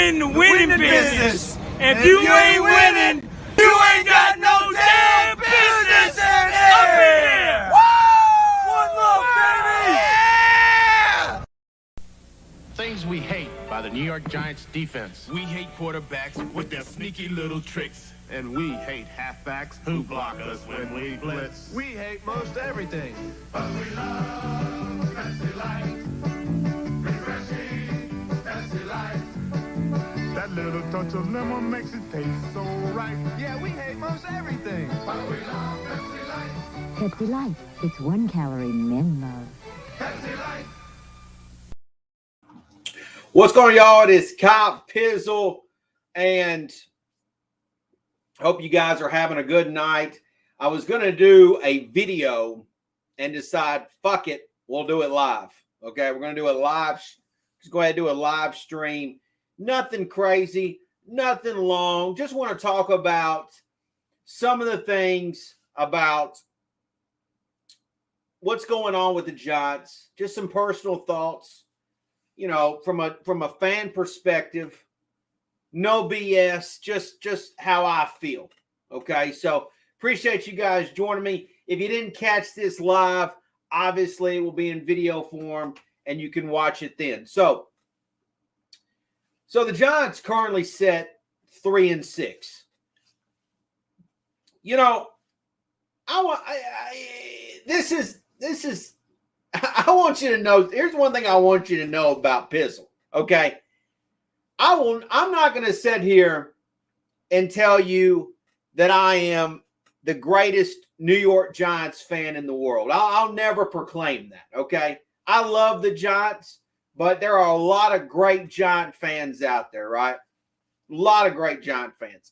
in the winning business. If you ain't winning, you ain't got no damn business up in here. Woo! One love, baby. Yeah! Things we hate by the New York Giants defense. We hate quarterbacks with their sneaky little tricks. And we hate halfbacks who block us when we blitz. We hate most everything. But we love Pepsi Light. Refreshing Pepsi Light. That little touch of lemon makes it taste so right. Yeah, we hate most everything. But we love Pepsi Light. Pepsi Light. It's 1 calorie men love. Pepsi Light. What's going on, y'all? It is Kyle Pizzle, and hope you guys are having a good night. I was going to do a video and decide, fuck it, we'll do it live. Okay, we're going to do a live. Just go ahead and do a live stream. Nothing crazy, nothing long. Just want to talk about some of the things about what's going on with the Giants. Just some personal thoughts, you know, from a fan perspective. No BS, just how I feel. Okay, so appreciate you guys joining me. If you didn't catch this live, obviously it will be in video form and you can watch it then. So the Giants currently set 3-6. You know, I want you to know. Here's one thing I want you to know about Pizzle. Okay. I'm not going to sit here and tell you that I am the greatest New York Giants fan in the world. I'll never proclaim that, okay? I love the Giants, but there are a lot of great Giant fans out there, right? A lot of great Giant fans.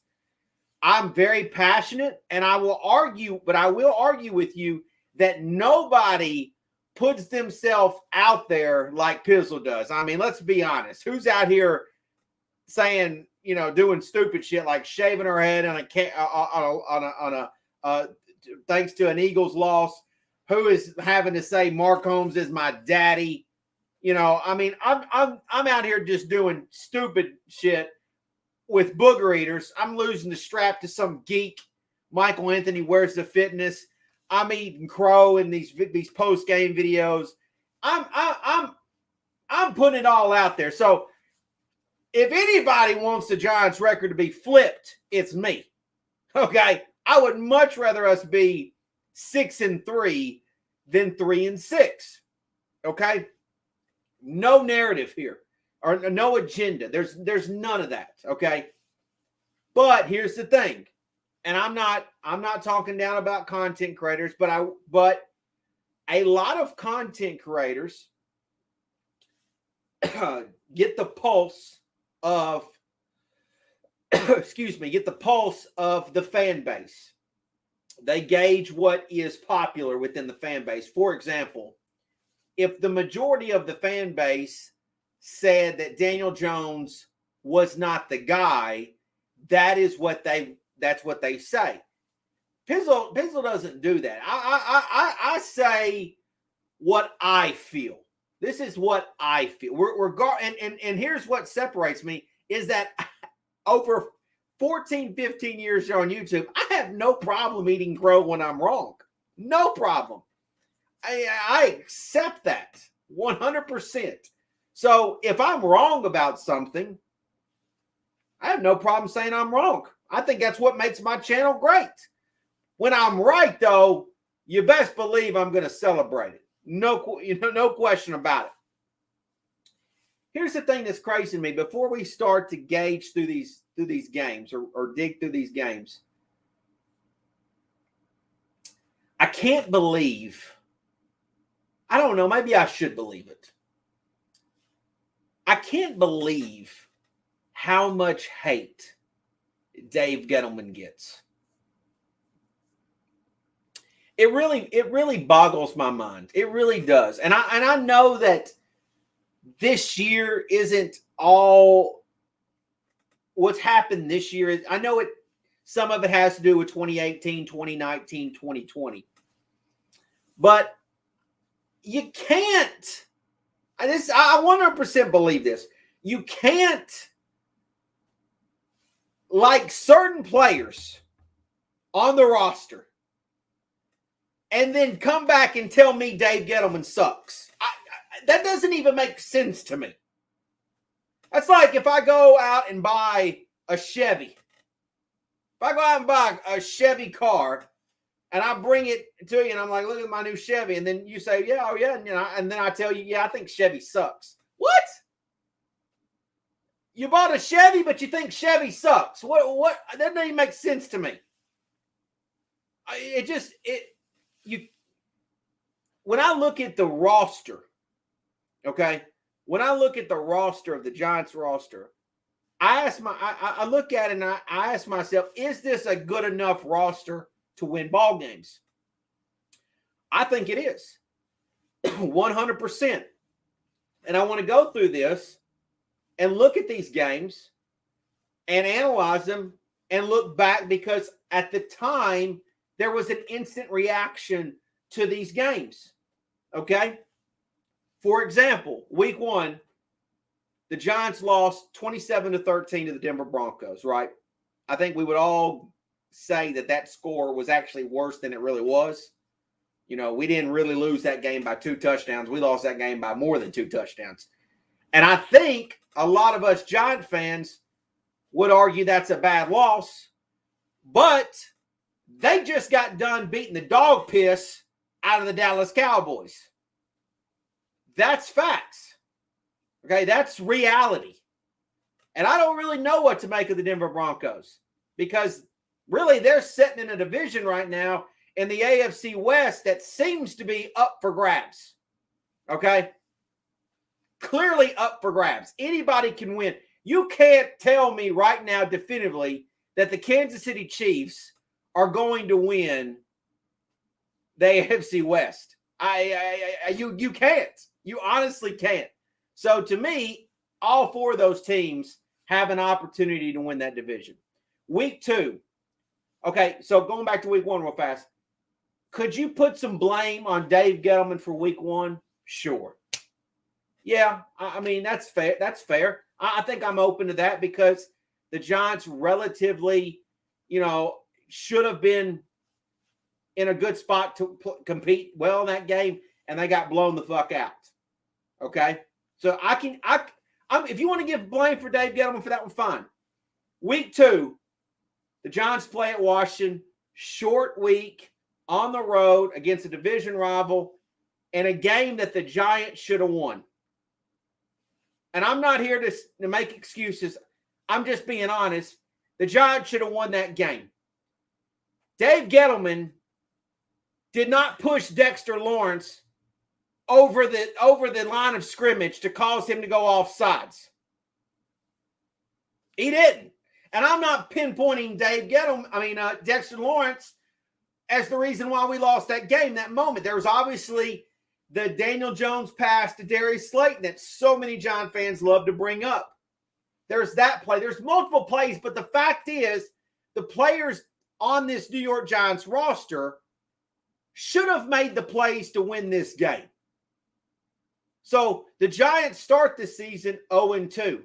I'm very passionate, and I will argue with you that nobody puts themselves out there like Pizzle does. I mean, let's be honest. Who's out here saying, you know, doing stupid shit like shaving her head on a thanks to an Eagles loss? Who is having to say Mark Holmes is my daddy? You know, I mean, I'm out here just doing stupid shit with booger eaters. I'm losing the strap to some geek. Michael Anthony, where's the fitness? I'm eating crow in these post game videos. I'm putting it all out there. So if anybody wants the Giants record to be flipped, it's me. Okay. I would much rather us be 6-3 than 3-6. Okay. No narrative here or no agenda. There's none of that. Okay. But here's the thing. And I'm not talking down about content creators, but a lot of content creators get the pulse of get the pulse of the fan base. They gauge what is popular within the fan base. For example, if the majority of the fan base said that Daniel Jones was not the guy, that's what they say. Pizzle doesn't do that. I say what I feel. This is what I feel. And here's what separates me is that over 14, 15 years on YouTube, I have no problem eating crow when I'm wrong. No problem. I accept that 100%. So if I'm wrong about something, I have no problem saying I'm wrong. I think that's what makes my channel great. When I'm right, though, you best believe I'm going to celebrate it. No question about it. Here's the thing that's crazy to me. Before we start to gauge through these games or dig through these games, I can't believe. I don't know. Maybe I should believe it. I can't believe how much hate Dave Gettleman gets. It really boggles my mind. It really does. And I know that this year isn't all what's happened this year. I know some of it has to do with 2018, 2019, 2020. But you can't. I 100% believe this. You can't like certain players on the roster and then come back and tell me Dave Gettleman sucks. That doesn't even make sense to me. That's like if I go out and buy a Chevy. If I go out and buy a Chevy car and I bring it to you and I'm like, look at my new Chevy. And then you say, yeah, oh yeah. And then I tell you, yeah, I think Chevy sucks. What? You bought a Chevy, but you think Chevy sucks. What? That doesn't even make sense to me. When I look at the roster, okay, when I look at the roster of the Giants roster, I look at it and I ask myself, is this a good enough roster to win ball games? I think it is 100%. And I want to go through this and look at these games and analyze them and look back, because at the time there was an instant reaction to these games. Okay. For example, week 1, the Giants lost 27-13 to the Denver Broncos, right? I think we would all say that score was actually worse than it really was. You know, we didn't really lose that game by 2 touchdowns. We lost that game by more than 2 touchdowns. And I think a lot of us Giant fans would argue that's a bad loss, but they just got done beating the dog piss out of the Dallas Cowboys. That's facts. Okay, that's reality. And I don't really know what to make of the Denver Broncos, because really they're sitting in a division right now in the AFC West that seems to be up for grabs. Okay? Clearly up for grabs. Anybody can win. You can't tell me right now definitively that the Kansas City Chiefs are going to win the AFC West. You can't. You honestly can't. So to me, all 4 of those teams have an opportunity to win that division. Week 2. Okay, so going back to week 1 real fast. Could you put some blame on Dave Gettleman for week 1? Sure. Yeah, I mean, that's fair. That's fair. I think I'm open to that, because the Giants relatively, should have been in a good spot to compete well in that game, and they got blown the fuck out. Okay? So if you want to give blame for Dave Gettleman for that one, fine. Week 2, the Giants play at Washington, short week, on the road against a division rival, in a game that the Giants should have won. And I'm not here to make excuses. I'm just being honest. The Giants should have won that game. Dave Gettleman did not push Dexter Lawrence over the line of scrimmage to cause him to go off sides. He didn't. And I'm not pinpointing Dexter Lawrence as the reason why we lost that game, that moment. There was obviously the Daniel Jones pass to Darius Slayton that so many Giant fans love to bring up. There's that play. There's multiple plays, but the fact is the players on this New York Giants roster should have made the plays to win this game. So the Giants start this season 0-2.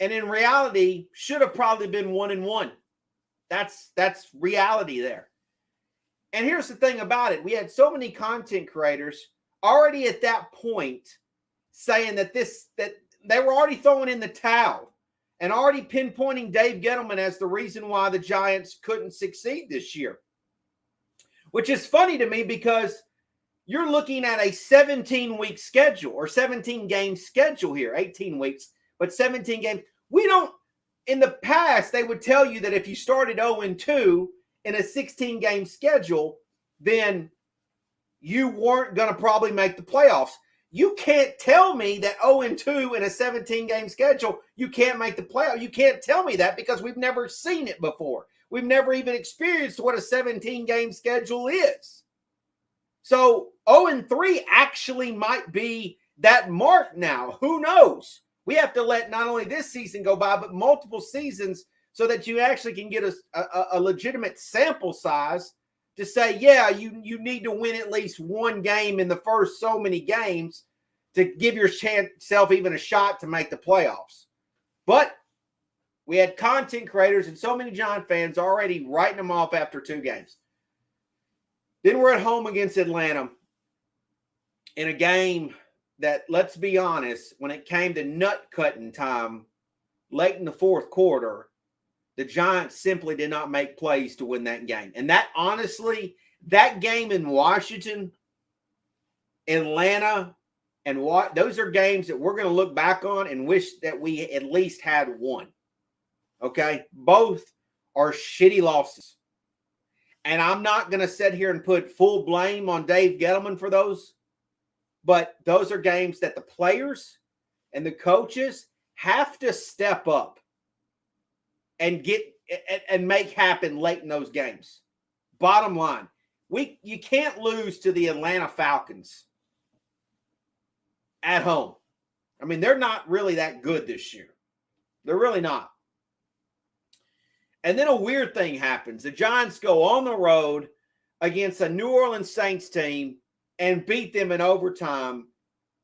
And in reality, should have probably been 1-1. That's reality there. And here's the thing about it. We had so many content creators already at that point saying that they were already throwing in the towel and already pinpointing Dave Gettleman as the reason why the Giants couldn't succeed this year. Which is funny to me, because you're looking at a 17-week schedule, or 17-game schedule here, 18 weeks, but 17 games. In the past, they would tell you that if you started 0-2 in a 16-game schedule, then you weren't going to probably make the playoffs. You can't tell me that 0-2 in a 17-game schedule, you can't make the playoffs. You can't tell me that, because we've never seen it before. We've never even experienced what a 17-game schedule is. So 0-3 actually might be that mark now. Who knows? We have to let not only this season go by, but multiple seasons, so that you actually can get a legitimate sample size to say, yeah, you need to win at least one game in the first so many games to give yourself even a shot to make the playoffs. But We had content creators and so many Giant fans already writing them off after 2 games. Then we're at home against Atlanta in a game that, let's be honest, when it came to nut-cutting time late in the 4th quarter, the Giants simply did not make plays to win that game. And that, honestly, that game in Washington, Atlanta, and those are games that we're going to look back on and wish that we at least had won. Okay? Both are shitty losses. And I'm not going to sit here and put full blame on Dave Gettleman for those, but those are games that the players and the coaches have to step up and get and make happen late in those games. Bottom line, you can't lose to the Atlanta Falcons at home. I mean, they're not really that good this year. They're really not. And then a weird thing happens. The Giants go on the road against a New Orleans Saints team and beat them in overtime.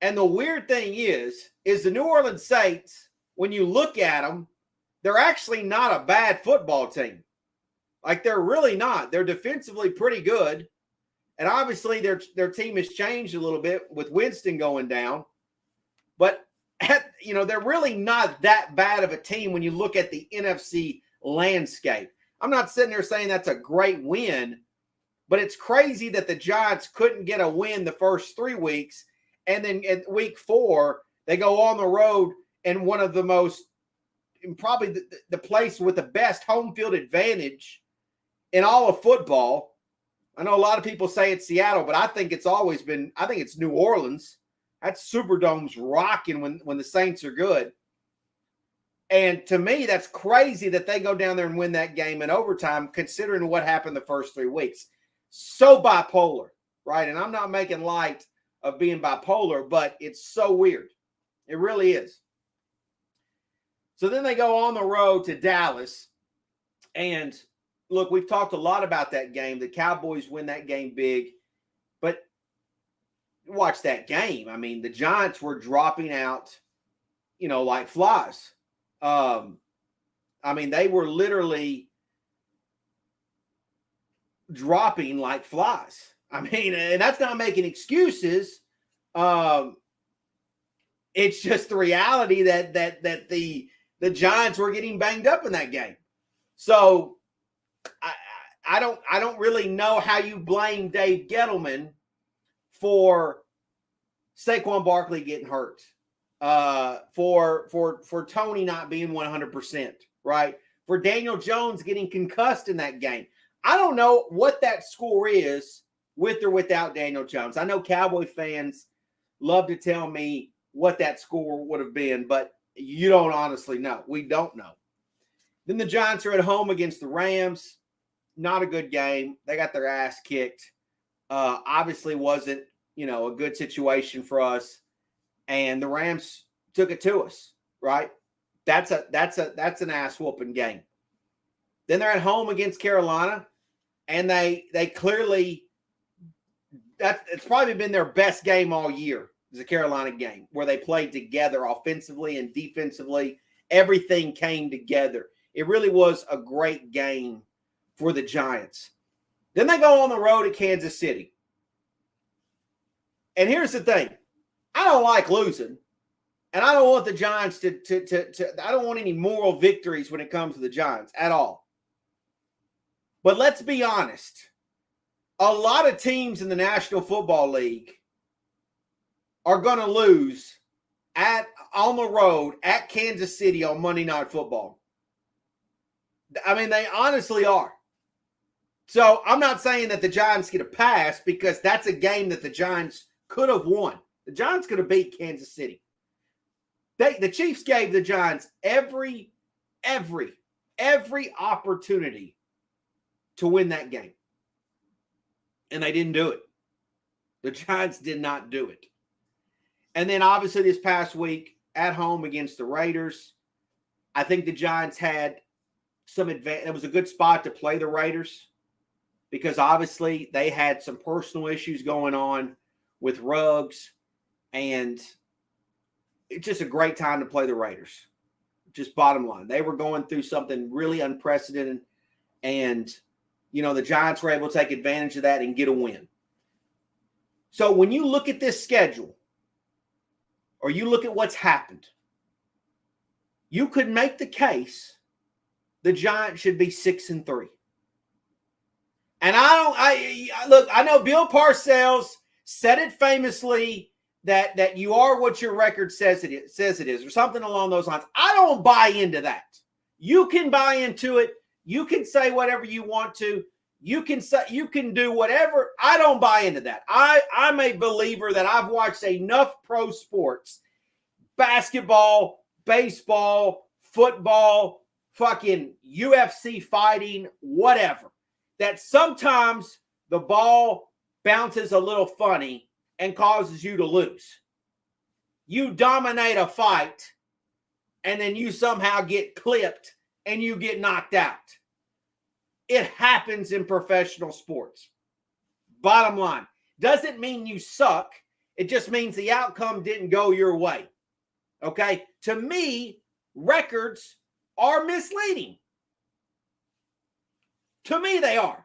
And the weird thing is the New Orleans Saints, when you look at them, they're actually not a bad football team. Like, they're really not. They're defensively pretty good. And obviously their team has changed a little bit with Winston going down. But, they're really not that bad of a team when you look at the NFC landscape. I'm not sitting there saying that's a great win, but it's crazy that the Giants couldn't get a win the first 3 weeks. And then at week 4, they go on the road in one of the most, probably the place with the best home field advantage in all of football. I know a lot of people say it's Seattle, but I think it's New Orleans. That Superdome's rocking when the Saints are good. And to me, that's crazy that they go down there and win that game in overtime, considering what happened the first 3 weeks. So bipolar, right? And I'm not making light of being bipolar, but it's so weird. It really is. So then they go on the road to Dallas. And look, we've talked a lot about that game. The Cowboys win that game big. But watch that game. I mean, the Giants were dropping out, like flies. They were literally dropping like flies. And that's not making excuses. It's just the reality that the Giants were getting banged up in that game. So I don't really know how you blame Dave Gettleman for Saquon Barkley getting hurt, for Tony not being 100%, right? For Daniel Jones getting concussed in that game. I don't know what that score is with or without Daniel Jones. I know Cowboy fans love to tell me what that score would have been, but you don't honestly know. We don't know. Then the Giants are at home against the Rams. Not a good game. They got their ass kicked. Obviously wasn't, a good situation for us. And the Rams took it to us, right? That's an ass whooping game. Then they're at home against Carolina, and they clearly, it's probably been their best game all year. It's a Carolina game where they played together offensively and defensively. Everything came together. It really was a great game for the Giants. Then they go on the road to Kansas City. And here's the thing. I don't like losing. And I don't want the Giants I don't want any moral victories when it comes to the Giants at all. But let's be honest. A lot of teams in the National Football League are going to lose on the road at Kansas City on Monday Night Football. They honestly are. So I'm not saying that the Giants get a pass, because that's a game that the Giants could have won. The Giants could have beat Kansas City. The Chiefs gave the Giants every opportunity to win that game. And they didn't do it. The Giants did not do it. And then obviously this past week at home against the Raiders, I think the Giants had some advantage. It was a good spot to play the Raiders, because obviously they had some personal issues going on with Ruggs, and it's just a great time to play the Raiders. Just bottom line. They were going through something really unprecedented, and, the Giants were able to take advantage of that and get a win. So when you look at this schedule, or you look at what's happened, you could make the case the Giants should be 6-3. And I know Bill Parcells said it famously that you are what your record says it is, or something along those lines. I don't buy into that. You can buy into it. You can say whatever you want to. You can do whatever. I don't buy into that. I'm a believer that I've watched enough pro sports, basketball, baseball, football, fucking UFC fighting, whatever, that sometimes the ball bounces a little funny and causes you to lose. You dominate a fight, and then you somehow get clipped and you get knocked out. It happens in professional sports. Bottom line. Doesn't mean you suck. It just means the outcome didn't go your way. Okay? To me, records are misleading. To me, they are.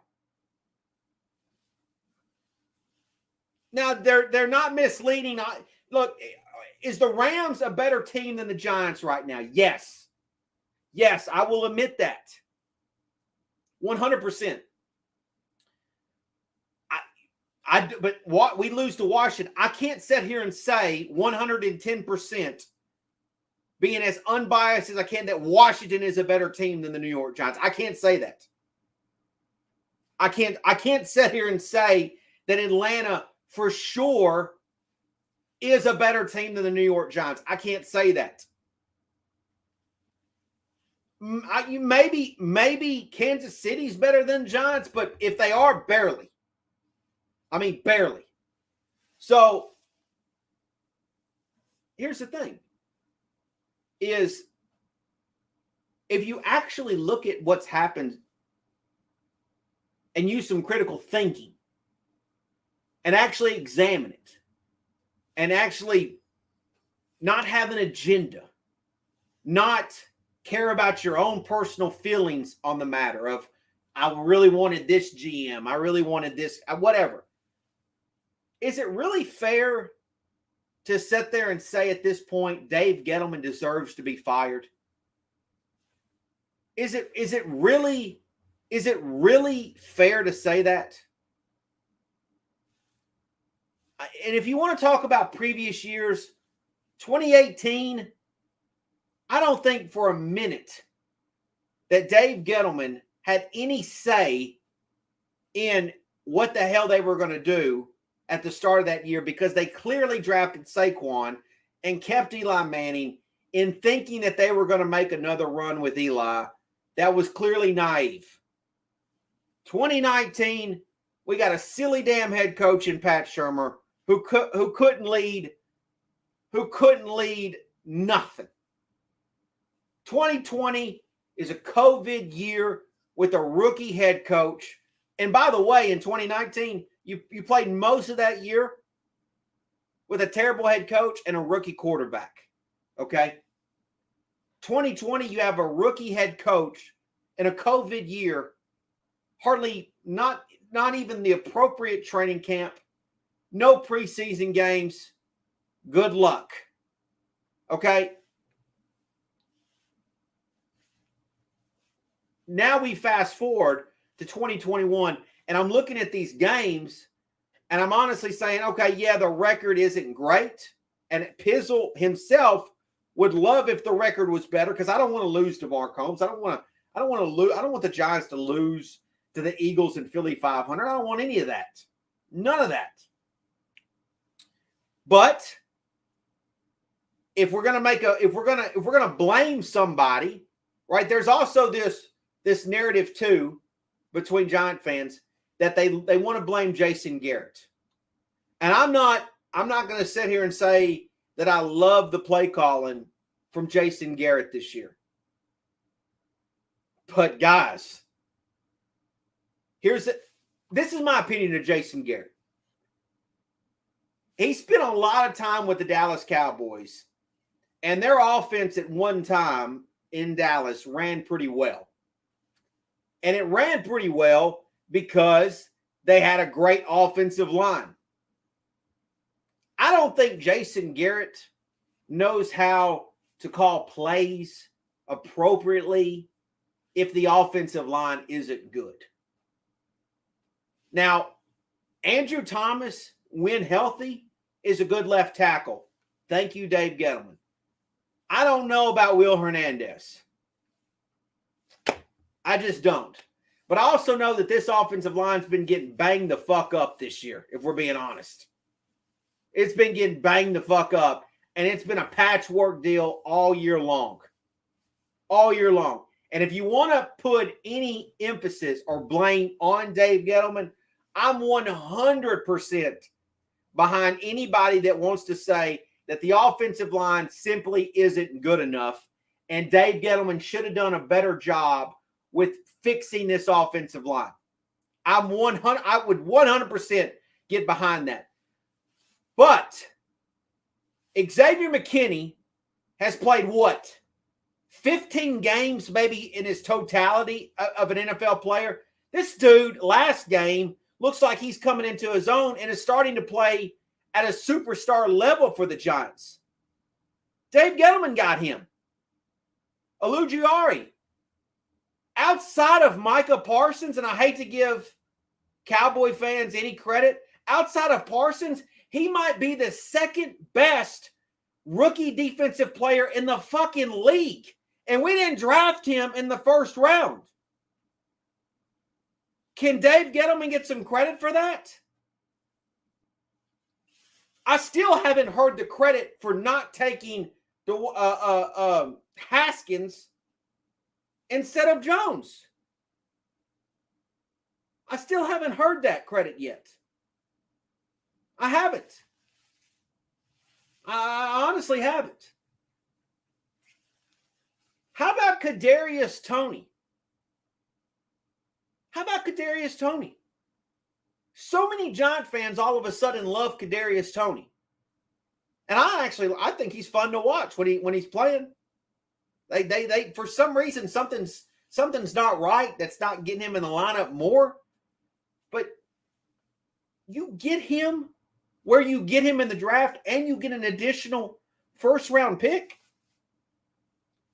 Now, they're not misleading. Look, is the Rams a better team than the Giants right now? Yes. Yes, I will admit that. 100%. But what we lose to Washington, I can't sit here and say 110%, being as unbiased as I can, that Washington is a better team than the New York Giants. I can't say that. I can't sit here and say that Atlanta for sure is a better team than the New York Giants. I can't say that. Maybe Kansas City's better than Giants, but if they are, barely. I mean, barely. So here's the thing, is if you actually look at what's happened and use some critical thinking and actually examine it and actually not have an agenda, not care about your own personal feelings on the matter of, I really wanted this GM, I really wanted this, whatever. Is it really fair to sit there and say at this point, Dave Gettleman deserves to be fired? Is it really fair to say that? And if you want to talk about previous years, 2018, I don't think for a minute that Dave Gettleman had any say in what the hell they were going to do at the start of that year, because they clearly drafted Saquon and kept Eli Manning in thinking that they were going to make another run with Eli. That was clearly naive. 2019, we got a silly damn head coach in Pat Shurmur who couldn't lead nothing. 2020 is a COVID year with a rookie head coach. And by the way, in 2019, you played most of that year with a terrible head coach and a rookie quarterback. Okay? 2020, you have a rookie head coach in a COVID year, hardly not even the appropriate training camp, no preseason games. Good luck. Okay? Now we fast forward to 2021, and I'm looking at these games, and I'm honestly saying, okay, yeah, the record isn't great, and Pizzle himself would love if the record was better, because I don't want to lose to Mark Holmes. I don't want to lose. I don't want the Giants to lose to the Eagles and Philly 500. I don't want any of that. None of that. But if we're gonna blame somebody, right? There's also this narrative too between Giant fans that they want to blame Jason Garrett. And I'm not going to sit here and say that I love the play calling from Jason Garrett this year. But guys, this is my opinion of Jason Garrett. He spent a lot of time with the Dallas Cowboys, and their offense at one time in Dallas ran pretty well. And it ran pretty well because they had a great offensive line. I don't think Jason Garrett knows how to call plays appropriately if the offensive line isn't good. Now, Andrew Thomas, when healthy, is a good left tackle. Thank you, Dave Gettleman. I don't know about Will Hernandez. I just don't. But I also know that this offensive line's been getting banged the fuck up this year, if we're being honest. It's been getting banged the fuck up, and it's been a patchwork deal all year long. All year long. And if you want to put any emphasis or blame on Dave Gettleman, I'm 100% behind anybody that wants to say that the offensive line simply isn't good enough, and Dave Gettleman should have done a better job with fixing this offensive line. I would 100% get behind that. But Xavier McKinney has played what? 15 games maybe in his totality of an NFL player. This dude last game looks like he's coming into his own and is starting to play at a superstar level for the Giants. Dave Gettleman got him. Olujiari. Outside of Micah Parsons, and I hate to give Cowboy fans any credit, outside of Parsons, he might be the second best rookie defensive player in the fucking league. And we didn't draft him in the first round. Can Dave Gettleman get some credit for that? I still haven't heard the credit for not taking the Haskins instead of Jones. I still haven't heard that credit yet. I haven't. I honestly haven't. How about Kadarius Toney? How about Kadarius Toney? So many Giant fans all of a sudden love Kadarius Toney. And I think he's fun to watch when he's playing. They for some reason something's not right. That's not getting him in the lineup more. But you get him where you get him in the draft and you get an additional first round pick.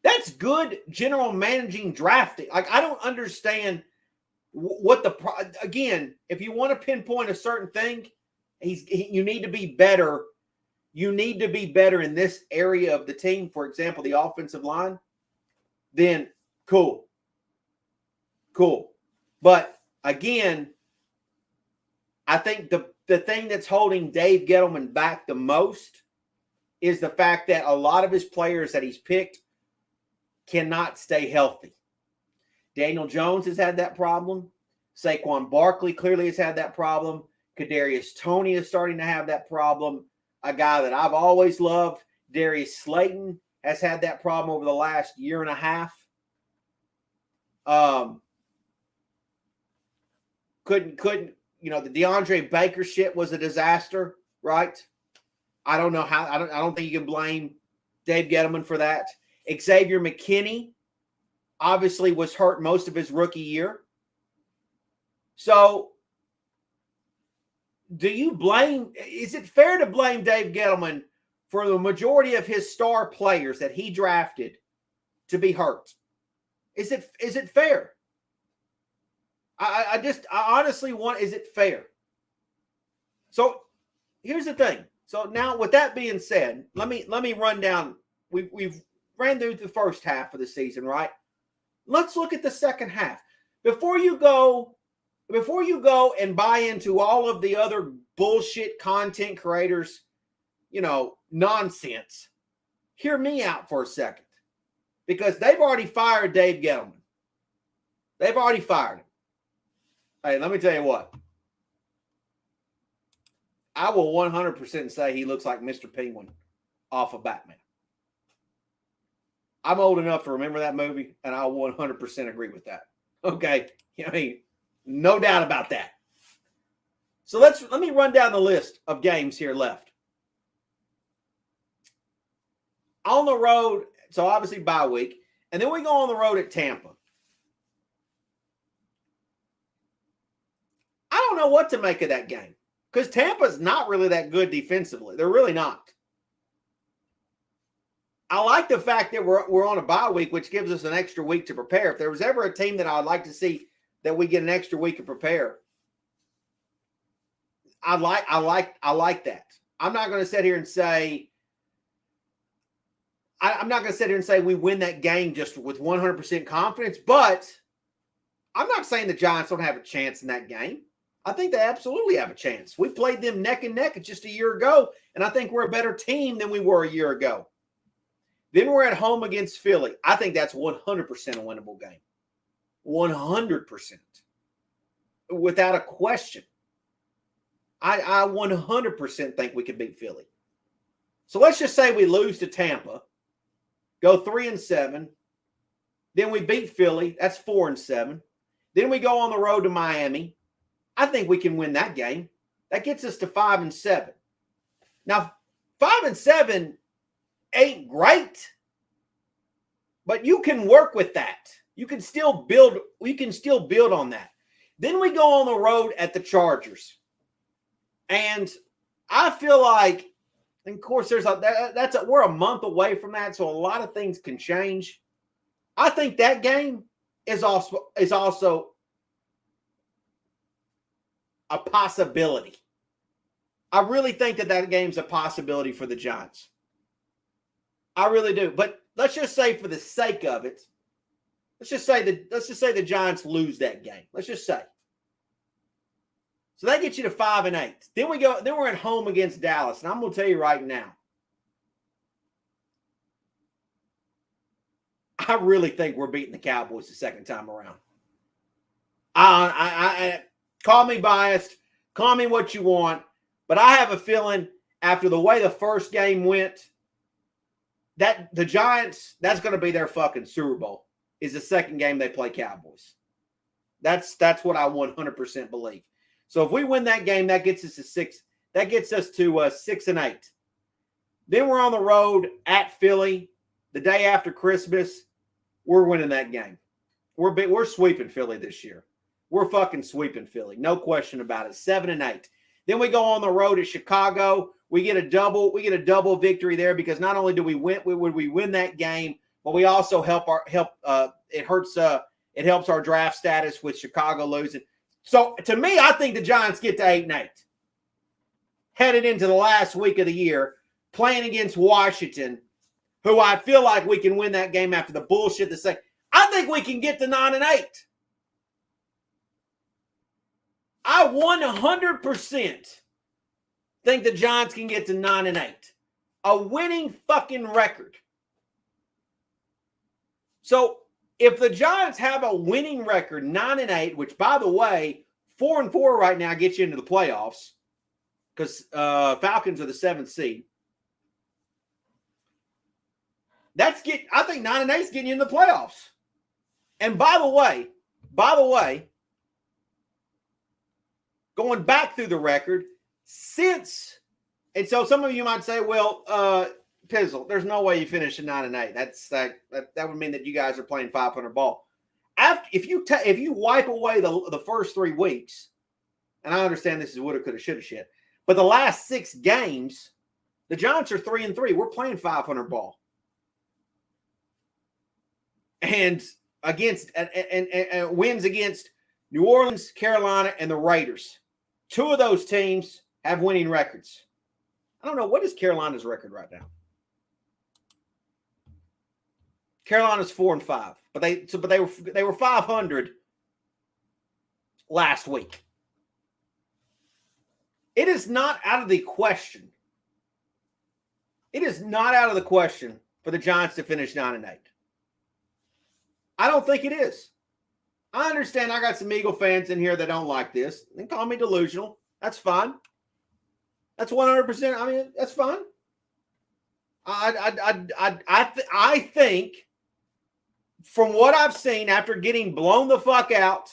That's good general managing drafting. Like, I don't understand what again, if you want to pinpoint a certain thing, you need to be better. You need to be better in this area of the team, for example, the offensive line. Then cool. But again, I think the thing that's holding Dave Gettleman back the most is the fact that a lot of his players that he's picked cannot stay healthy. Daniel Jones has had that problem. Saquon Barkley clearly has had that problem. Kadarius Toney is starting to have that problem. A guy that I've always loved, Darius Slayton, has had that problem over the last year and a half. Couldn't, the DeAndre Baker shit was a disaster, right? I don't know how. I don't think you can blame Dave Gettleman for that. Xavier McKinney obviously was hurt most of his rookie year. So, is it fair to blame Dave Gettleman for the majority of his star players that he drafted to be hurt? Is it fair? I honestly want, is it fair? So here's the thing. So now with that being said, let me run down. We've ran through the first half of the season, right? Let's look at the second half. Before you go and buy into all of the other bullshit content creators, nonsense, hear me out for a second. Because they've already fired Dave Gettleman. They've already fired him. Hey, let me tell you what. I will 100% say he looks like Mr. Penguin off of Batman. I'm old enough to remember that movie, and I'll 100% agree with that. Okay? I mean, no doubt about that. So let me run down the list of games here left. On the road, so obviously bye week. And then we go on the road at Tampa. I don't know what to make of that game because Tampa's not really that good defensively. They're really not. I like the fact that we're on a bye week, which gives us an extra week to prepare. If there was ever a team that I would like to see that we get an extra week to prepare, I like that. I'm not going to sit here and say I'm not going to sit here and say we win that game just with 100% confidence, but I'm not saying the Giants don't have a chance in that game. I think they absolutely have a chance. We played them neck and neck just a year ago, and I think we're a better team than we were a year ago. Then we're at home against Philly. I think that's 100% a winnable game. 100%. Without a question. I 100% think we can beat Philly. So let's just say we lose to Tampa, go 3-7. Then we beat Philly. That's 4-7. Then we go on the road to Miami. I think we can win that game. That gets us to 5-7. Now, 5-7 ain't great, but you can work with that. You can still build. We can still build on that. Then we go on the road at the Chargers, and I feel like, and of course, we're a month away from that, so a lot of things can change. I think that game is also a possibility. I really think that game's a possibility for the Giants. I really do. But let's just say, for the sake of it, let's just say the Giants lose that game. Let's just say. So that gets you to 5-8. Then we're at home against Dallas. And I'm going to tell you right now, I really think we're beating the Cowboys the second time around. I call me biased, call me what you want, but I have a feeling after the way the first game went, that the Giants, that's going to be their fucking Super Bowl, is the second game they play Cowboys. That's what I 100% believe. So if we win that game, that gets us to 6. That gets us to 6-8. Then we're on the road at Philly the day after Christmas. We're winning that game. We're sweeping Philly this year. We're fucking sweeping Philly, no question about it. 7-8. Then we go on the road at Chicago. We get a double victory there because not only do we win that game, but we also it helps our draft status with Chicago losing. So to me, I think the Giants get to 8-8. Headed into the last week of the year, playing against Washington, who I feel like we can win that game after the bullshit to say. I think we can get to 9-8. I 100% think the Giants can get to 9-8. A winning fucking record. So if the Giants have a winning record, 9-8, which, by the way, 4-4 right now gets you into the playoffs because Falcons are the 7th seed. I think 9-8 is getting you in the playoffs. And by the way, going back through the record, and so some of you might say, well, Pizzle, there's no way you finish at 9-8. That would mean that you guys are playing 500 ball. If you wipe away the first 3 weeks, and I understand this is woulda, coulda, shoulda shit, but the last 6 games, the Giants are 3-3. We're playing 500 ball. And wins against New Orleans, Carolina, and the Raiders. 2 of those teams have winning records. I don't know, what is Carolina's record right now? Carolina's 4-5, but they were 500 last week. It is not out of the question. It is not out of the question for the Giants to finish 9-8. I don't think it is. I understand I got some Eagle fans in here that don't like this. They call me delusional. That's fine. That's 100%. I mean, that's fine. I think from what I've seen after getting blown the fuck out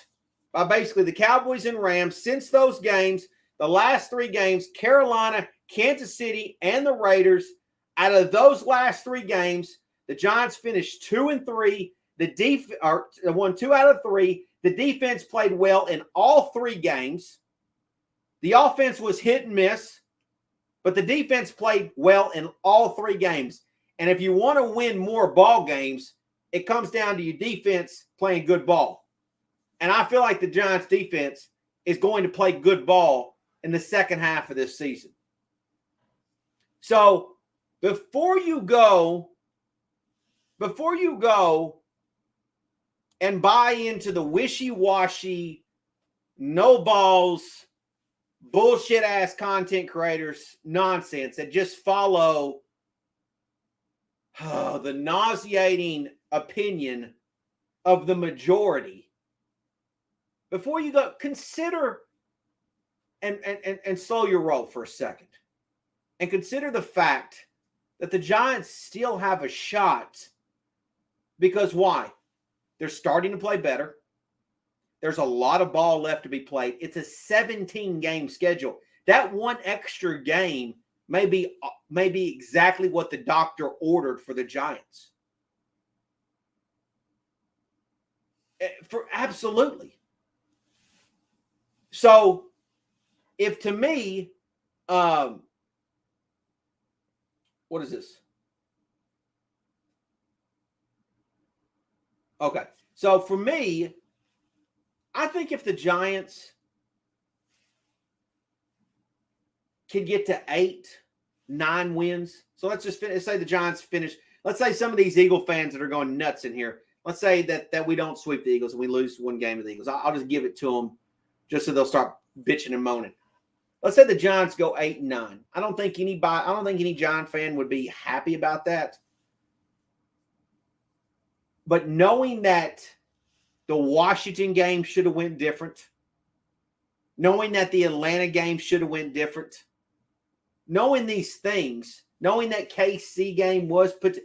by basically the Cowboys and Rams since those games, the last 3 games, Carolina, Kansas City, and the Raiders, out of those last 3 games, The Giants finished 2-3. Won 2 out of 3. The defense played well in all 3 games. The offense was hit and miss, but the defense played well in all 3 games. And if you want to win more ball games, it comes down to your defense playing good ball. And I feel like the Giants defense is going to play good ball in the second half of this season. So before you go and buy into the wishy-washy, no balls, bullshit-ass content creators nonsense that just follow the nauseating opinion of the majority, before you go, consider and slow your roll for a second and consider the fact that the Giants still have a shot. Because why? They're starting to play better. There's a lot of ball left to be played. It's a 17-game schedule. That one extra game may be exactly what the doctor ordered for the Giants. Absolutely. So, if to me, what is this? Okay. So, for me, I think if the Giants can get to 8-9 wins, so let's just say the Giants finish. Let's say some of these Eagle fans that are going nuts in here, let's say that we don't sweep the Eagles and we lose one game to the Eagles. I'll just give it to them just so they'll start bitching and moaning. Let's say the Giants go 8-9. I don't think any Giant fan would be happy about that. But knowing that the Washington game should have went different, knowing that the Atlanta game should have went different, knowing these things, knowing that KC game was put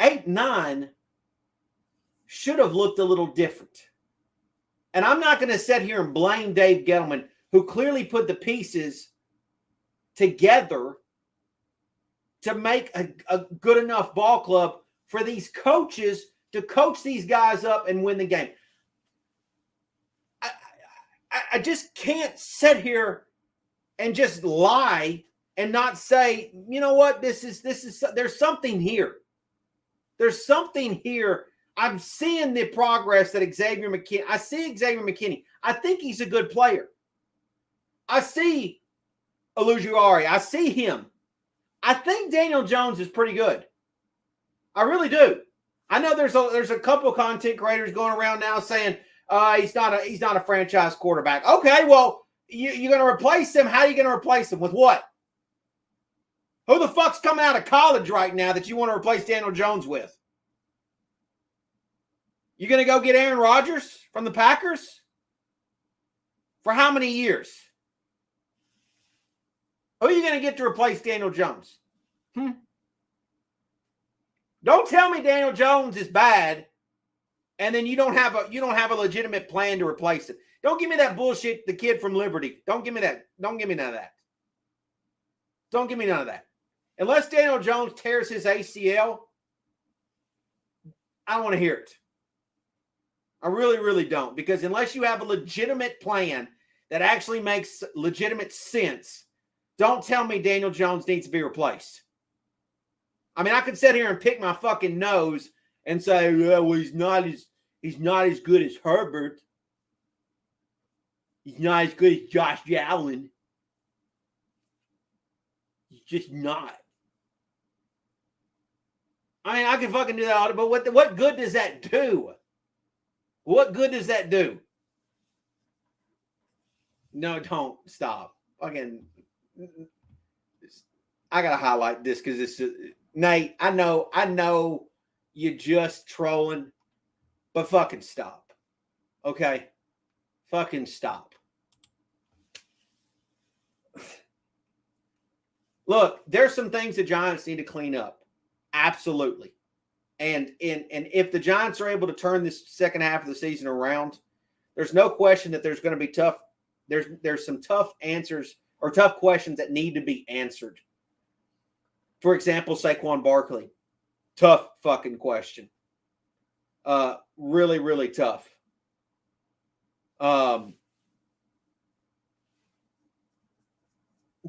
8-9 should have looked a little different. And I'm not going to sit here and blame Dave Gettleman, who clearly put the pieces together to make a good enough ball club for these coaches to coach these guys up and win the game. I just can't sit here and just lie and not say, you know what, this is there's something here. There's something here. I'm seeing the progress that Xavier McKinney. I see Xavier McKinney. I think he's a good player. I see Olujuari. I see him. I think Daniel Jones is pretty good. I really do. I know there's a couple content creators going around now saying he's not a franchise quarterback. Okay, well, you're going to replace him. How are you going to replace him? With what? Who the fuck's coming out of college right now that you want to replace Daniel Jones with? You going to go get Aaron Rodgers from the Packers? For how many years? Who are you going to get to replace Daniel Jones? Don't tell me Daniel Jones is bad, and then you don't have a legitimate plan to replace it. Don't give me that bullshit. The kid from Liberty. Don't give me that. Don't give me none of that. Don't give me none of that. Unless Daniel Jones tears his ACL, I don't want to hear it. I really, really don't. Because unless you have a legitimate plan that actually makes legitimate sense, don't tell me Daniel Jones needs to be replaced. I mean, I could sit here and pick my fucking nose and say, well, he's not as good as Herbert. He's not as good as Josh Allen. He's just not. I mean, I can fucking do that, but what good does that do? What good does that do? No, don't. Stop. Fucking, I got to highlight this because it's Nate, I know you're just trolling, but fucking stop. Okay? Fucking stop. Look, there's some things the Giants need to clean up. Absolutely. And if the Giants are able to turn this second half of the season around, there's no question that there's going to be tough. There's some tough answers or tough questions that need to be answered. For example, Saquon Barkley. Tough fucking question. Really, really tough.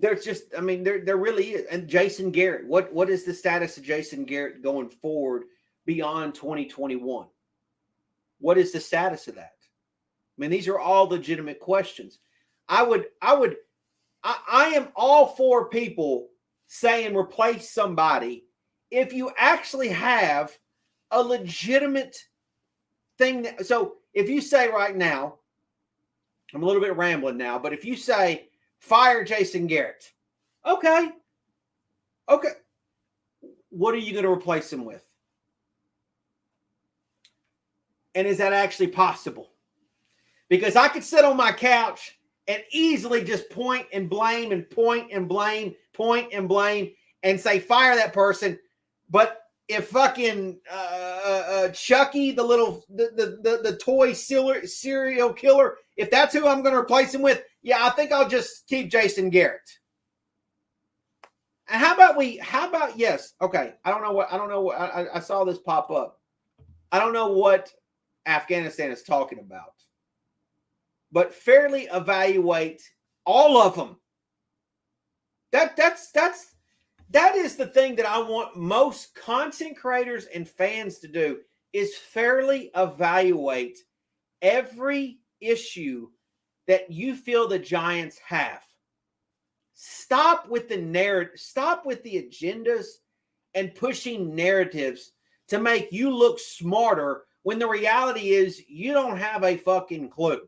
There's just, I mean, there really is. And Jason Garrett, what is the status of Jason Garrett going forward beyond 2021? What is the status of that? I mean, these are all legitimate questions. I am all for people saying replace somebody if you actually have a legitimate thing. So if you say right now, I'm a little bit rambling now, but if you say fire Jason Garrett, okay, what are you going to replace him with? And is that actually possible? Because I could sit on my couch and easily just point and blame and point and blame and say fire that person. But if fucking Chucky, the toy serial killer, if that's who I'm going to replace him with, yeah, I think I'll just keep Jason Garrett. And how about yes, okay. I don't know what I saw this pop up. I don't know what Afghanistan is talking about. But fairly evaluate all of them. That is the thing that I want most content creators and fans to do, is fairly evaluate every issue that you feel the Giants have. Stop with the narrative, stop with the agendas and pushing narratives to make you look smarter when the reality is you don't have a fucking clue.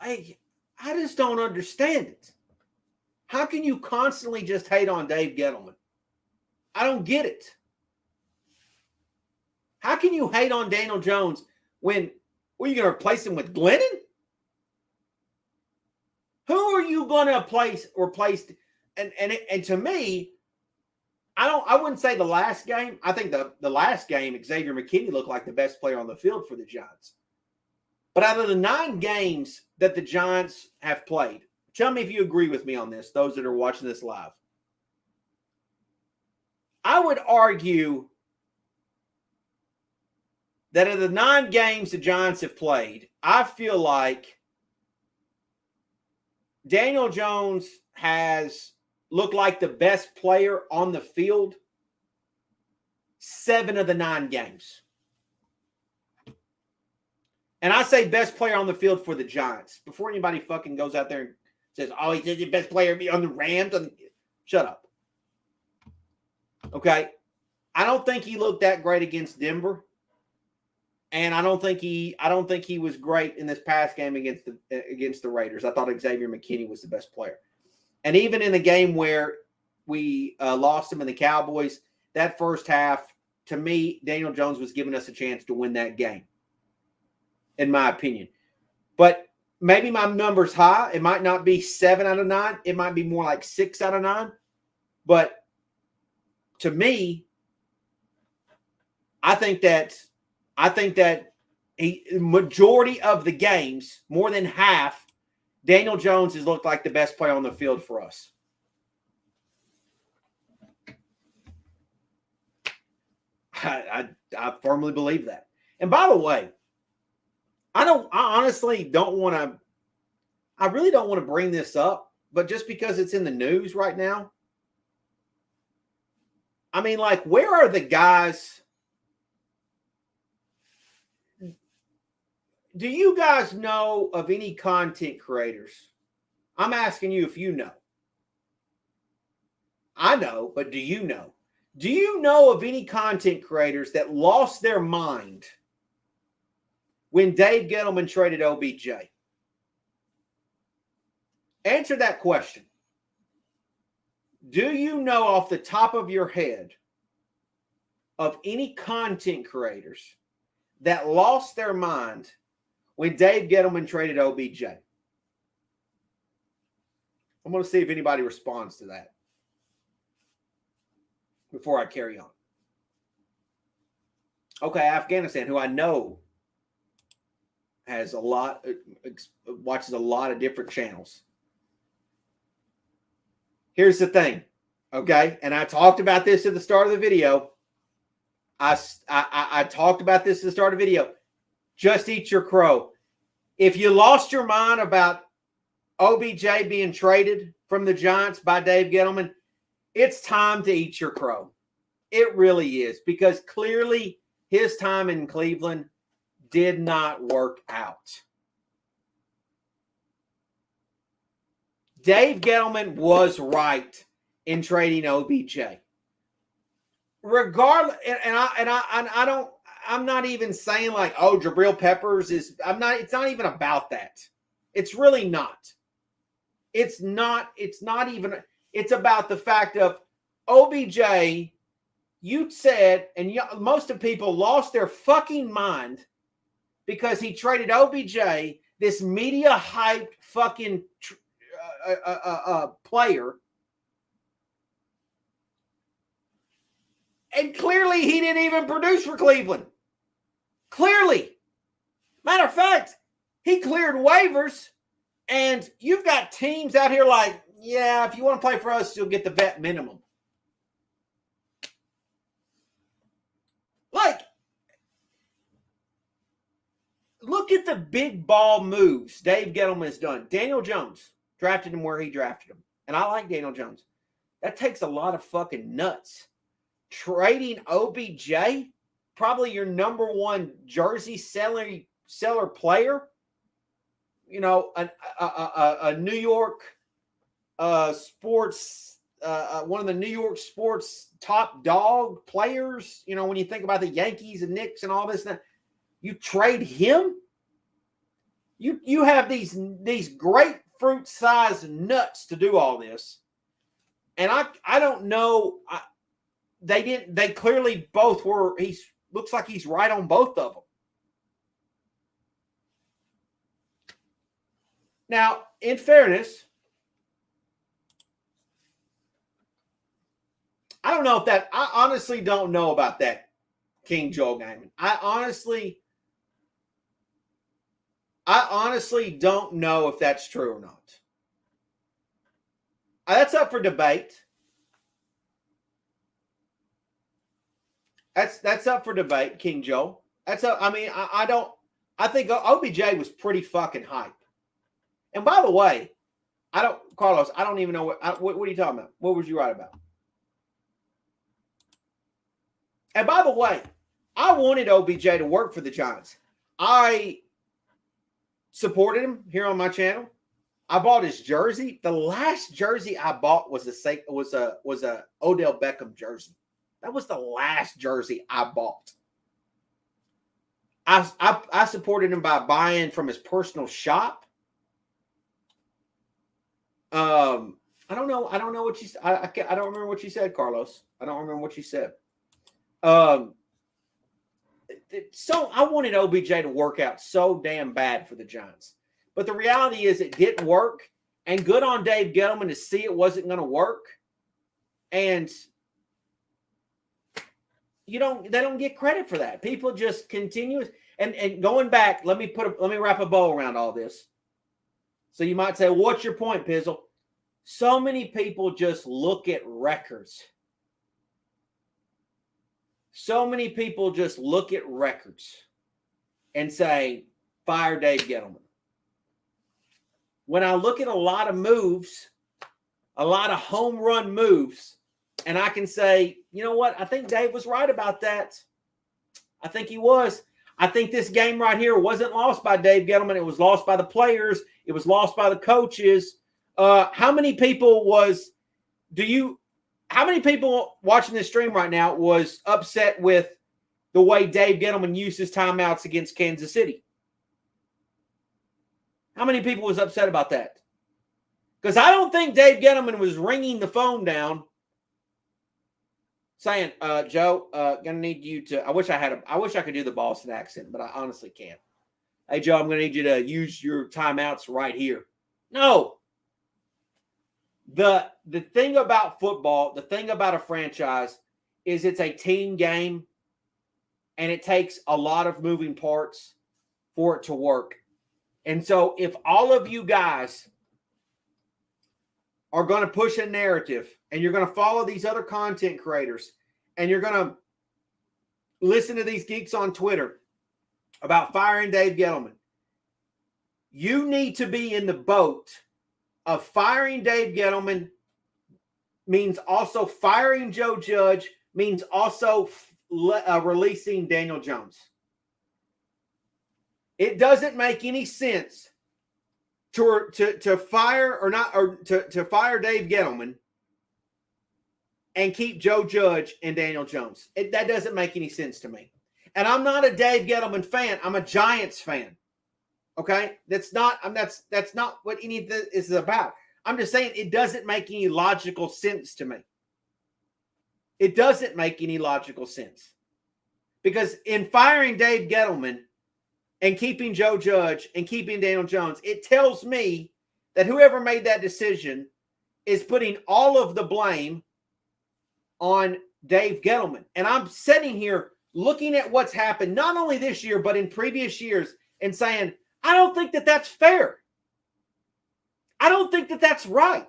I just don't understand it. How can you constantly just hate on Dave Gettleman? I don't get it. How can you hate on Daniel Jones when are you going to replace him with Glennon? Who are you going to replace? And to me, I wouldn't say the last game. I think the last game, Xavier McKinney looked like the best player on the field for the Giants. But out of the 9 games that the Giants have played, tell me if you agree with me on this, those that are watching this live. I would argue that of the 9 games the Giants have played, I feel like Daniel Jones has looked like the best player on the field 7 of the 9 games. And I say best player on the field for the Giants. Before anybody fucking goes out there and says, oh, he's the best player on the Rams. Shut up. Okay? I don't think he looked that great against Denver. And I don't think he was great in this past game against the Raiders. I thought Xavier McKinney was the best player. And even in the game where we lost him in the Cowboys, that first half, to me, Daniel Jones was giving us a chance to win that game, in my opinion. But maybe my number's high. It might not be 7 out of 9. It might be more like 6 out of 9. But to me, I think that a majority of the games, more than half, Daniel Jones has looked like the best player on the field for us. I firmly believe that. And by the way, I really don't want to bring this up, but just because it's in the news right now, I mean, like, where are the guys? Do you guys know of any content creators? I'm asking you if you know. I know, but do you know? Do you know of any content creators that lost their mind when Dave Gettleman traded OBJ? Answer that question. Do you know off the top of your head of any content creators that lost their mind when Dave Gettleman traded OBJ? I'm going to see if anybody responds to that before I carry on. Okay, Afghanistan, who I know has watches a lot of different channels. Here's the thing. Okay, and I talked about this at the start of the video. I talked about this at the start of the video. Just eat your crow. If you lost your mind about OBJ being traded from the Giants by Dave Gettleman, it's time to eat your crow. It really is, because clearly his time in Cleveland did not work out. Dave Gettleman was right in trading OBJ. Regardless, I'm not even saying like, oh, Jabril Peppers is, it's not even about that. It's really not. It's not even, it's about the fact of OBJ, you said, and most of people lost their fucking mind because he traded OBJ, this media hyped fucking player. And clearly he didn't even produce for Cleveland. Clearly. Matter of fact, he cleared waivers, and you've got teams out here like, yeah, if you want to play for us, you'll get the vet minimum. Like, look at the big ball moves Dave Gettleman has done. Daniel Jones drafted him where he drafted him. And I like Daniel Jones. That takes a lot of fucking nuts. Trading OBJ, probably your number one jersey seller player, you know, a New York sports, one of the New York sports top dog players. You know, when you think about the Yankees and Knicks and all this, you trade him. You have these grapefruit sized nuts to do all this, and I don't know. They clearly both were. Looks like he's right on both of them. Now, in fairness, I don't know I honestly don't know about that, King Joel Gaiman. I honestly don't know if that's true or not. That's up for debate. That's up for debate, King Joe. I think OBJ was pretty fucking hype. And by the way, Carlos, I don't even know what are you talking about? What was you right about? And by the way, I wanted OBJ to work for the Giants. I supported him here on my channel. I bought his jersey. The last jersey I bought was a Odell Beckham jersey. That was the last jersey I bought. I supported him by buying from his personal shop. I don't know what you said. I don't remember what you said, Carlos. I don't remember what you said. So I wanted OBJ to work out so damn bad for the Giants. But the reality is it didn't work. And good on Dave Gettleman to see it wasn't going to work. And they don't get credit for that. People just continue. And going back, let me wrap a bow around all this. So you might say, what's your point, Pizzle? So many people just look at records. So many people just look at records and say, fire Dave Gettleman. When I look at a lot of moves, a lot of home run moves, and I can say, you know what? I think Dave was right about that. I think he was. I think this game right here wasn't lost by Dave Gettleman. It was lost by the players. It was lost by the coaches. How many people watching this stream right now was upset with the way Dave Gettleman used his timeouts against Kansas City? How many people was upset about that? Because I don't think Dave Gettleman was ringing the phone down saying, Joe, gonna need you to, I wish I could do the Boston accent, but I honestly can't. Hey, Joe, I'm gonna need you to use your timeouts right here. No. The thing about football, the thing about a franchise is it's a team game, and it takes a lot of moving parts for it to work. And so if all of you guys are going to push a narrative and you're going to follow these other content creators, and you're going to listen to these geeks on Twitter about firing Dave Gettleman, you need to be in the boat of firing Dave Gettleman means also firing Joe Judge, means also releasing Daniel Jones. It doesn't make any sense to fire to fire Dave Gettleman and keep Joe Judge and Daniel Jones. That doesn't make any sense to me. And I'm not a Dave Gettleman fan. I'm a Giants fan. Okay? That's not what any of this is about. I'm just saying it doesn't make any logical sense to me. It doesn't make any logical sense. Because in firing Dave Gettleman and keeping Joe Judge and keeping Daniel Jones, it tells me that whoever made that decision is putting all of the blame on Dave Gettleman. And I'm sitting here looking at what's happened, not only this year, but in previous years, and saying, I don't think that that's fair. I don't think that that's right.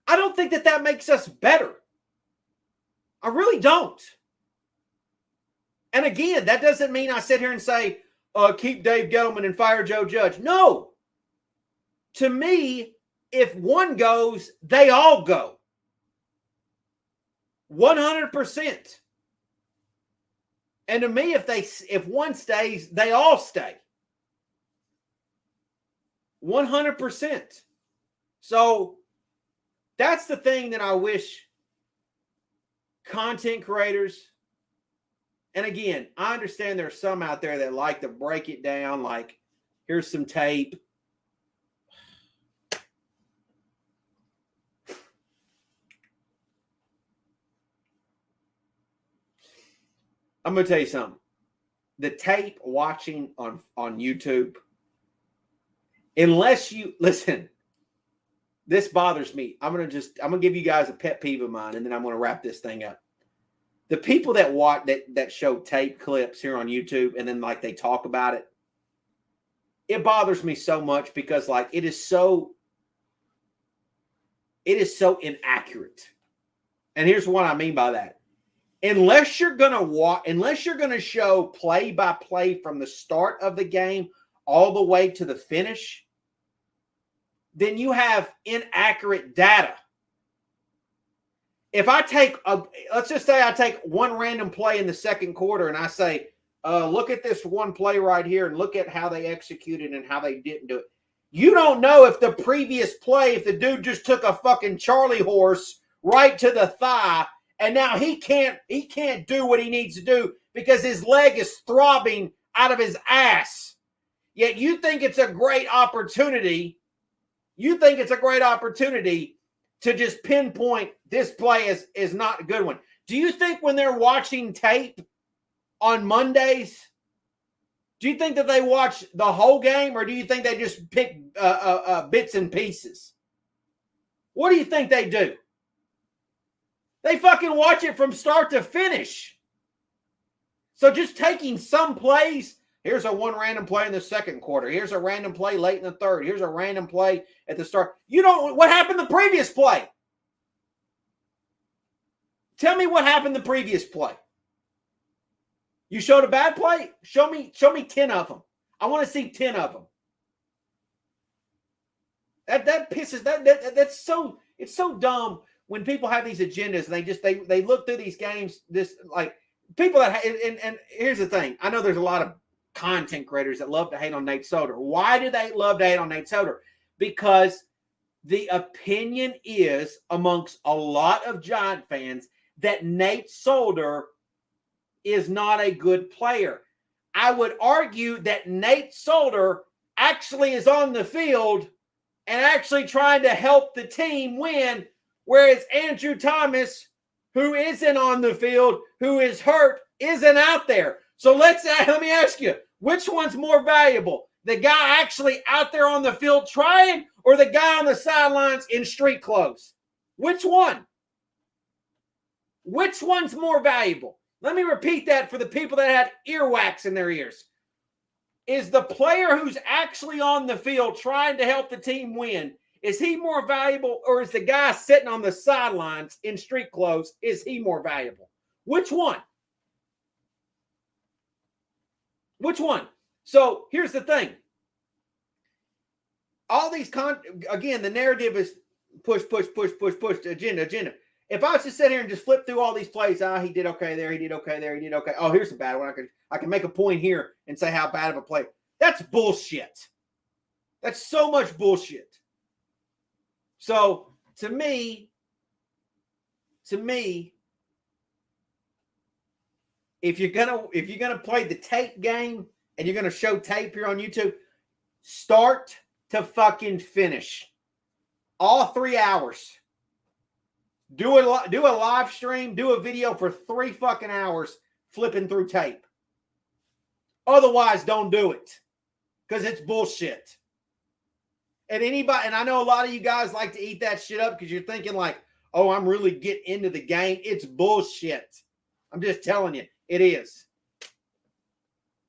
I don't think that that makes us better. I really don't. And again, that doesn't mean I sit here and say, keep Dave Gettleman and fire Joe Judge. No. To me, if one goes, they all go. 100%. And to me, if one stays, they all stay. 100%. So that's the thing that I wish content creators, and again, I understand there's some out there that like to break it down, like, here's some tape. I'm going to tell you something. The tape watching on YouTube, unless you listen, this bothers me. I'm going to give you guys a pet peeve of mine, and then I'm going to wrap this thing up. The people that watch that show tape clips here on YouTube and then like they talk about it, it bothers me so much because like it is so inaccurate. And here's what I mean by that. Unless you're going to show play by play from the start of the game all the way to the finish, then you have inaccurate data. If I let's just say I take one random play in the second quarter and I say, look at this one play right here and look at how they executed and how they didn't do it. You don't know if the previous play, if the dude just took a fucking Charlie horse right to the thigh and now he can't do what he needs to do because his leg is throbbing out of his ass. Yet you think it's a great opportunity. You think it's a great opportunity to just pinpoint this play is not a good one. Do you think when they're watching tape on Mondays, do you think that they watch the whole game or do you think they just pick bits and pieces? What do you think they do? They fucking watch it from start to finish. So just taking some plays, here's a one random play in the second quarter. Here's a random play late in the third. Here's a random play at the start. You don't, what happened the previous play? Tell me what happened the previous play. You showed a bad play? Show me 10 of them. I want to see 10 of them. That pisses, that's so, it's so dumb when people have these agendas and they look through these games, this like people that, and here's the thing. I know there's a lot of content creators that love to hate on Nate Solder. Why do they love to hate on Nate Solder? Because the opinion is amongst a lot of Giant fans that Nate Solder is not a good player. I would argue that Nate Solder actually is on the field and actually trying to help the team win, whereas Andrew Thomas, who isn't on the field, who is hurt, isn't out there. So let me ask you, which one's more valuable? The guy actually out there on the field trying or the guy on the sidelines in street clothes? Which one? Which one's more valuable? Let me repeat that for the people that had earwax in their ears. Is the player who's actually on the field trying to help the team win, Is he more valuable, or is the guy sitting on the sidelines in street clothes, is he more valuable? Which one? Which one? So here's the thing. All these, again, the narrative is push, agenda. If I was to sit here and just flip through all these plays, he did okay there, he did okay there, he did okay. Oh, here's a bad one. I can make a point here and say how bad of a play. That's bullshit. That's so much bullshit. So to me, if you're gonna play the tape game and you're gonna show tape here on YouTube, start to fucking finish, all 3 hours. Do a live stream, do a video for 3 fucking hours flipping through tape. Otherwise, don't do it, because it's bullshit. And I know a lot of you guys like to eat that shit up because you're thinking like, oh, I'm really getting into the game. It's bullshit. I'm just telling you, it is.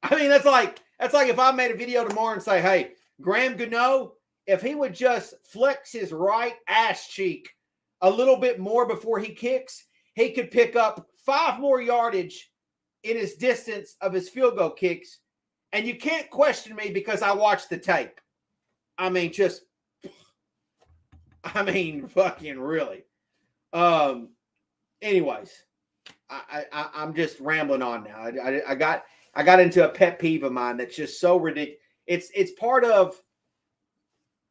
I mean, that's like if I made a video tomorrow and say, hey, Graham Gano, if he would just flex his right ass cheek a little bit more before he kicks, he could pick up 5 more yardage in his distance of his field goal kicks. And you can't question me because I watched the tape. I mean, fucking really. Anyways, I'm just rambling on now. I got into a pet peeve of mine that's just so ridiculous. It's part of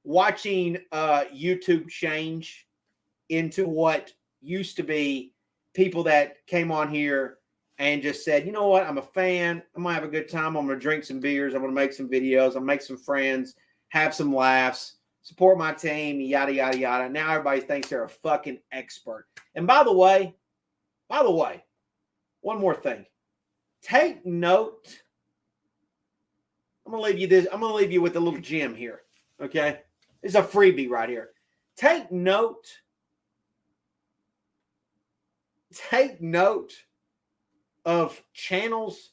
watching YouTube change into what used to be people that came on here and just said, you know what, I'm a fan. I'm going to have a good time. I'm going to drink some beers. I'm going to make some videos. I'm going to make some friends, have some laughs, support my team, yada, yada, yada. Now everybody thinks they're a fucking expert. And by the way, one more thing. Take note. I'm going to leave you this. I'm going to leave you with a little gem here. Okay? It's a freebie right here. Take note of channels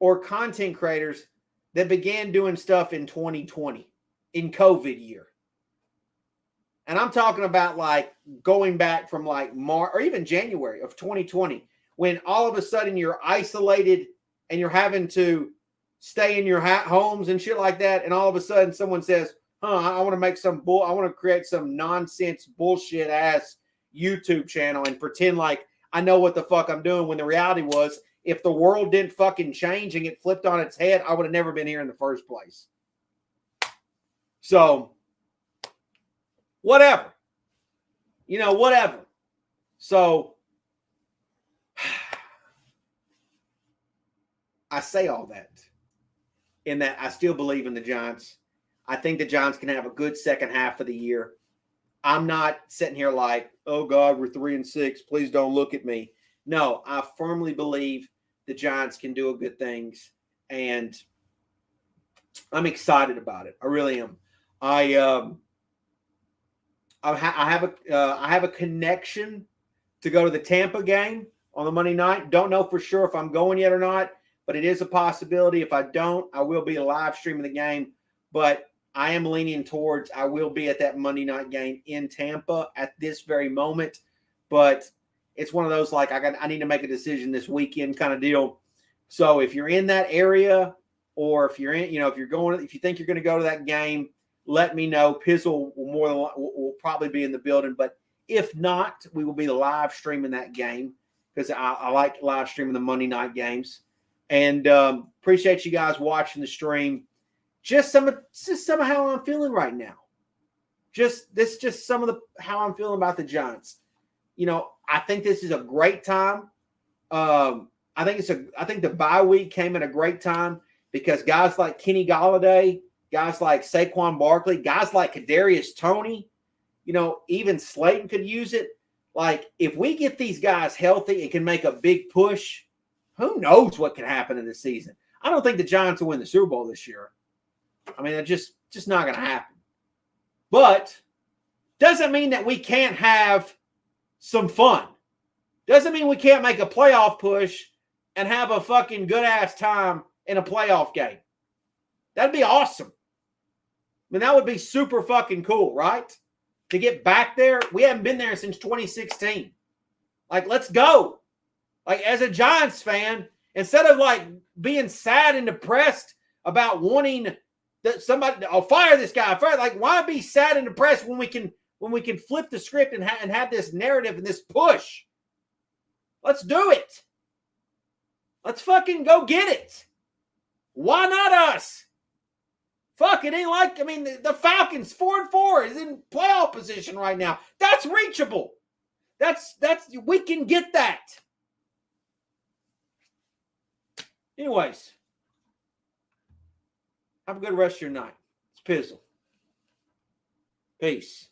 or content creators that began doing stuff in 2020, in COVID year. And I'm talking about like going back from like March or even January of 2020, when all of a sudden you're isolated and you're having to stay in your homes and shit like that. And all of a sudden someone says, I want to make I want to create some nonsense bullshit ass YouTube channel and pretend like I know what the fuck I'm doing, when the reality was, if the world didn't fucking change and get flipped on its head, I would have never been here in the first place. So, whatever. Whatever. So, I say all that in that I still believe in the Giants. I think the Giants can have a good second half of the year. I'm not sitting here like, oh, God, we're 3-6. Please don't look at me. No, I firmly believe the Giants can do good things, and I'm excited about it. I really am. I have a connection to go to the Tampa game on the Monday night. Don't know for sure if I'm going yet or not, but it is a possibility. If I don't, I will be live streaming the game. But I am leaning towards I will be at that Monday night game in Tampa at this very moment. But it's one of those like I need to make a decision this weekend kind of deal. So if you're in that area, or if you're in, if you think you're going to go to that game, let me know. Pizzle will probably be in the building. But if not, we will be live streaming that game because I like live streaming the Monday night games. And appreciate you guys watching the stream. Just some of how I'm feeling right now. Just some of how I'm feeling about the Giants. I think this is a great time. I think the bye week came at a great time because guys like Kenny Golladay, guys like Saquon Barkley, guys like Kadarius Toney, even Slayton could use it. Like, if we get these guys healthy and can make a big push, who knows what can happen in the season? I don't think the Giants will win the Super Bowl this year. I mean, it's just not going to happen. But doesn't mean that we can't have some fun. Doesn't mean we can't make a playoff push and have a fucking good-ass time in a playoff game. That'd be awesome. mean, that would be super fucking cool, right? To get back there. We haven't been there since 2016. Like, let's go. Like, as a Giants fan, instead of like being sad and depressed about wanting that somebody, I'll fire this guy. Like, why be sad and depressed when we can flip the script and have this narrative and this push? Let's do it. Let's fucking go get it. Why not us? Fuck, it ain't like, I mean, the Falcons 4-4 is in playoff position right now. That's reachable. That's we can get that. Anyways, have a good rest of your night. It's Pizzle. Peace.